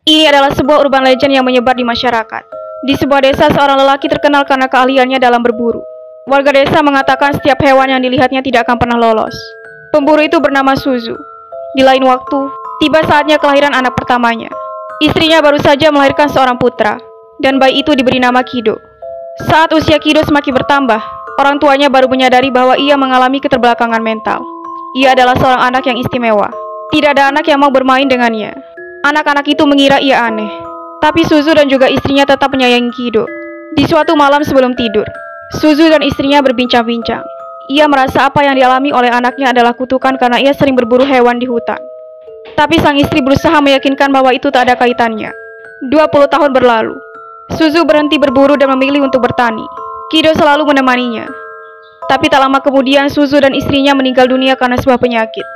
Ini adalah sebuah urban legend yang menyebar di masyarakat. Di sebuah desa, seorang lelaki terkenal karena keahliannya dalam berburu. Warga desa mengatakan setiap hewan yang dilihatnya tidak akan pernah lolos. Pemburu itu bernama Suzu. Di lain waktu, tiba saatnya kelahiran anak pertamanya. Istrinya baru saja melahirkan seorang putra, dan bayi itu diberi nama Kido. Saat usia Kido semakin bertambah, orang tuanya baru menyadari bahwa ia mengalami keterbelakangan mental. Ia adalah seorang anak yang istimewa. Tidak ada anak yang mau bermain dengannya. Anak-anak itu mengira ia aneh. Tapi Suzu dan juga istrinya tetap menyayangi Kido. Di suatu malam sebelum tidur, Suzu dan istrinya berbincang-bincang. Ia merasa apa yang dialami oleh anaknya adalah kutukan karena ia sering berburu hewan di hutan. Tapi sang istri berusaha meyakinkan bahwa itu tak ada kaitannya. 20 tahun berlalu. Suzu berhenti berburu dan memilih untuk bertani. Kido selalu menemaninya. Tapi tak lama kemudian Suzu dan istrinya meninggal dunia karena sebuah penyakit.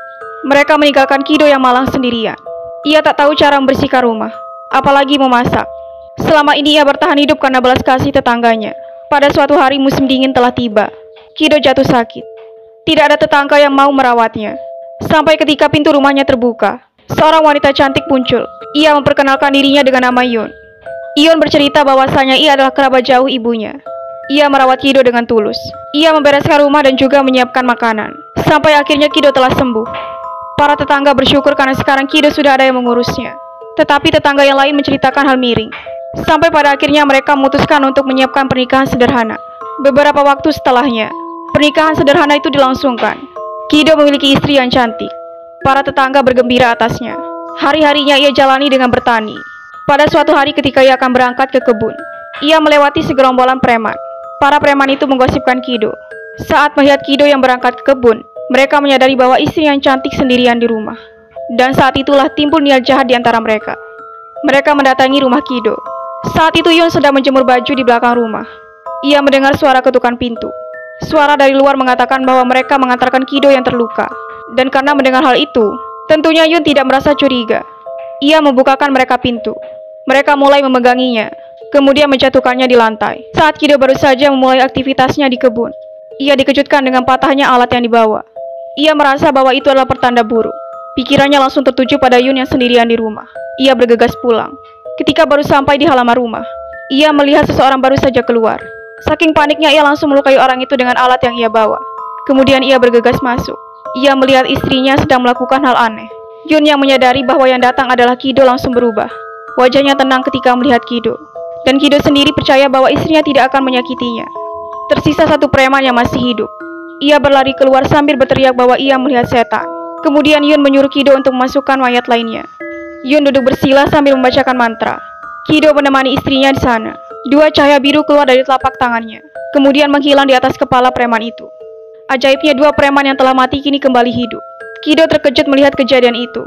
Mereka meninggalkan Kido yang malang sendirian. Ia tak tahu cara membersihkan rumah, apalagi memasak. Selama ini ia bertahan hidup karena belas kasih tetangganya. Pada suatu hari musim dingin telah tiba. Kido jatuh sakit. Tidak ada tetangga yang mau merawatnya. Sampai ketika pintu rumahnya terbuka, seorang wanita cantik muncul. Ia memperkenalkan dirinya dengan nama Yun. Yun bercerita bahwasanya ia adalah kerabat jauh ibunya. Ia merawat Kido dengan tulus. Ia membereskan rumah dan juga menyiapkan makanan. Sampai akhirnya Kido telah sembuh. Para tetangga bersyukur karena sekarang Kido sudah ada yang mengurusnya. Tetapi tetangga yang lain menceritakan hal miring. Sampai pada akhirnya mereka memutuskan untuk menyiapkan pernikahan sederhana. Beberapa waktu setelahnya, pernikahan sederhana itu dilangsungkan. Kido memiliki istri yang cantik. Para tetangga bergembira atasnya. Hari-harinya ia jalani dengan bertani. Pada suatu hari ketika ia akan berangkat ke kebun, ia melewati segerombolan preman. Para preman itu menggosipkan Kido. Saat melihat Kido yang berangkat ke kebun, mereka menyadari bahwa istri yang cantik sendirian di rumah. Dan saat itulah timbul niat jahat di antara mereka. Mereka mendatangi rumah Kido. Saat itu Yun sedang menjemur baju di belakang rumah. Ia mendengar suara ketukan pintu. Suara dari luar mengatakan bahwa mereka mengantarkan Kido yang terluka. Dan karena mendengar hal itu, tentunya Yun tidak merasa curiga. Ia membukakan mereka pintu. Mereka mulai memeganginya, kemudian menjatuhkannya di lantai. Saat Kido baru saja memulai aktivitasnya di kebun, ia dikejutkan dengan patahnya alat yang dibawa. Ia merasa bahwa itu adalah pertanda buruk. Pikirannya langsung tertuju pada Yun yang sendirian di rumah. Ia bergegas pulang. Ketika baru sampai di halaman rumah, ia melihat seseorang baru saja keluar. Saking paniknya ia langsung melukai orang itu dengan alat yang ia bawa. Kemudian ia bergegas masuk. Ia melihat istrinya sedang melakukan hal aneh. Yun yang menyadari bahwa yang datang adalah Kido langsung berubah. Wajahnya tenang ketika melihat Kido. Dan Kido sendiri percaya bahwa istrinya tidak akan menyakitinya. Tersisa satu preman yang masih hidup. Ia berlari keluar sambil berteriak bahwa ia melihat setan. Kemudian Yun menyuruh Kido untuk memasukkan mayat lainnya. Yun duduk bersila sambil membacakan mantra. Kido menemani istrinya di sana. 2 cahaya biru keluar dari telapak tangannya, kemudian menghilang di atas kepala preman itu. Ajaibnya 2 preman yang telah mati kini kembali hidup. Kido terkejut melihat kejadian itu.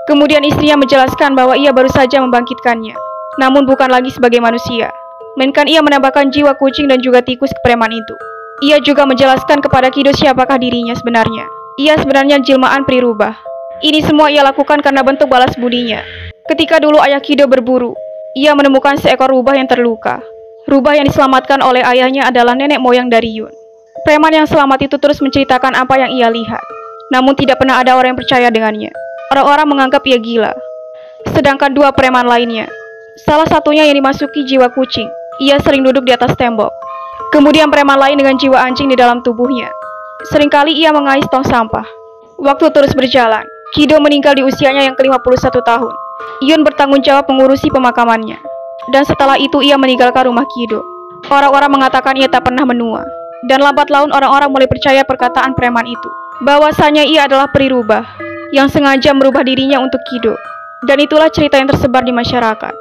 Kemudian istrinya menjelaskan bahwa ia baru saja membangkitkannya, namun bukan lagi sebagai manusia, melainkan ia menambahkan jiwa kucing dan juga tikus ke preman itu. Ia juga menjelaskan kepada Kido siapakah dirinya sebenarnya. Ia sebenarnya jelmaan peri rubah. Ini semua ia lakukan karena bentuk balas budinya. Ketika dulu ayah Kido berburu, ia menemukan seekor rubah yang terluka. Rubah yang diselamatkan oleh ayahnya adalah nenek moyang dari Yun. Preman yang selamat itu terus menceritakan apa yang ia lihat. Namun tidak pernah ada orang yang percaya dengannya. Orang-orang menganggap ia gila. Sedangkan 2 preman lainnya, salah satunya yang dimasuki jiwa kucing, ia sering duduk di atas tembok. Kemudian preman lain dengan jiwa anjing di dalam tubuhnya. Seringkali ia mengais tong sampah. Waktu terus berjalan. Kido meninggal di usianya yang ke-51 tahun. Yun bertanggung jawab mengurusi pemakamannya. Dan setelah itu ia meninggalkan rumah Kido. Orang-orang mengatakan ia tak pernah menua. Dan lambat laun orang-orang mulai percaya perkataan preman itu, bahwasanya ia adalah peri rubah yang sengaja merubah dirinya untuk Kido. Dan itulah cerita yang tersebar di masyarakat.